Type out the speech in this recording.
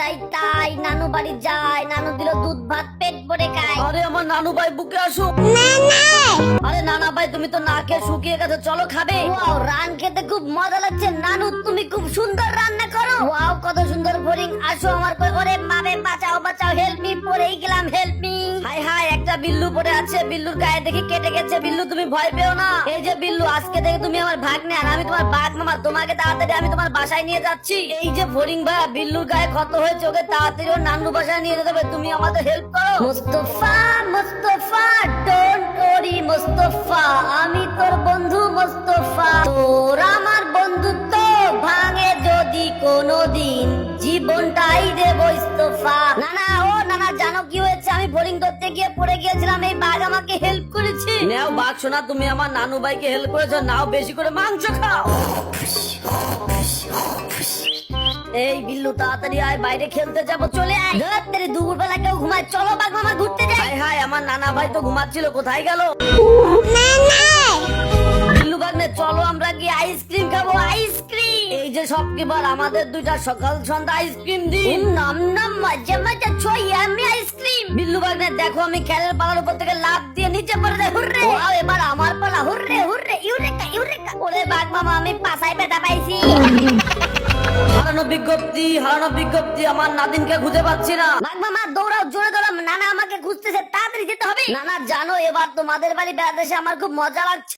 তাই তাই নানু বাড়ি যায়, নানু দিল দুধ ভাত পেট ভরে খায়। আরে আমার নানু ভাই বুকে আসো। আরে নানা ভাই তুমি তো না খেয়ে শুকিয়ে গেছো, চলো খাবে। ওয়াও, রান খেতে খুব মজা লাগছে। নানু তুমি খুব সুন্দর রান্না করো। ওয়াও, কত সুন্দর ফড়িং। আসো আমার কোলে করে, মাবে বাঁচাও বাঁচাও, হেল্প মি। পড়েই গেলাম, হেল্প মি। হাই হাই, একটা বিল্লু পড়ে আছে, বিল্লুর গায়ে দেখি কেটে গেছে। বিল্লু তুমি ভয় পেও না। এই যে বিল্লু, আজকে থেকে তুমি আমার ভাগ্নে আর আমি তোমার বাঘ মামা। তোমাকে তাড়াতাড়ি আমি তোমার বাসায় নিয়ে যাচ্ছি। এই যে ফড়িং ভাই, বিল্লুর গায়ে ক্ষত হয়েছে, ওকে তাড়াতাড়ি ওর নানু বাসায় নিয়ে যেতে হবে। তুমি আমাদের হেল্প করো। মুস্তফা মুস্তফা, ডোন্ট ওরি মুস্তফা, আমি তোর বন্ধু মুস্তফা। তোর আমার বন্ধুত্ব ভাঙে যদি কোনোদিন, জীবনটাই দেব ইস্তফা। নানা, ও নানা, জানো কি হয়েছে? আমি বোরিং ধরতে গিয়ে পড়ে গিয়েছিলাম, এই বাঘ আমাকে হেল্প করেছে। নাও বাঘ শোনা, তুমি আমার নানু ভাইকে হেল্প করেছো, নাও বেশি করে মাংস খাও। এই বিল্লু, তাড়াতাড়ি আয়, বাইরে খেলতে যাবো, চলে আয়। রাত্রে দুপুর বেলা কেউ ঘুমায়, চলো বাঘ মামা ঘুরতে যাই। হাই হাই, আমার নানা ভাই তো ঘুমাচ্ছিল, কোথায় গেল? বিল্লু ভাগ্নে, চলো আমরা গিয়ে আইসক্রিম খাবো, আইসক্রিম। এই যে সব কিবার আমাদের দুইটা সকাল সন্ধ্যা আইসক্রিম দিন। নাম নাম, মজা মজা, ছয় আমি আইসক্রিম। বিল্লু ভাগ্নে দেখো, আমি খেলার পালার উপর থেকে লাফ দিয়ে নিচে পড়ে যাই। হুররে! ওয়াও, এবার আমার পালা। Hurray hurray, eureka eureka. ওরে বাঘ মামা, আমি পাছায় ব্যথা পাইছি। হারানো বিজ্ঞপ্তি, হারানো বিজ্ঞপ্তি, আমার নাদিনকে খুঁজে পাচ্ছি না। বাঘ মামা দৌড়াও, জোরে দৌড়াও, নানা আমাকে খুঁজতেছে, তাড়াতাড়ি যেতে হবে। নানা জানো, এবার তোমাদের বাড়ি বেড়াতে এসে আমার খুব মজা লাগছে।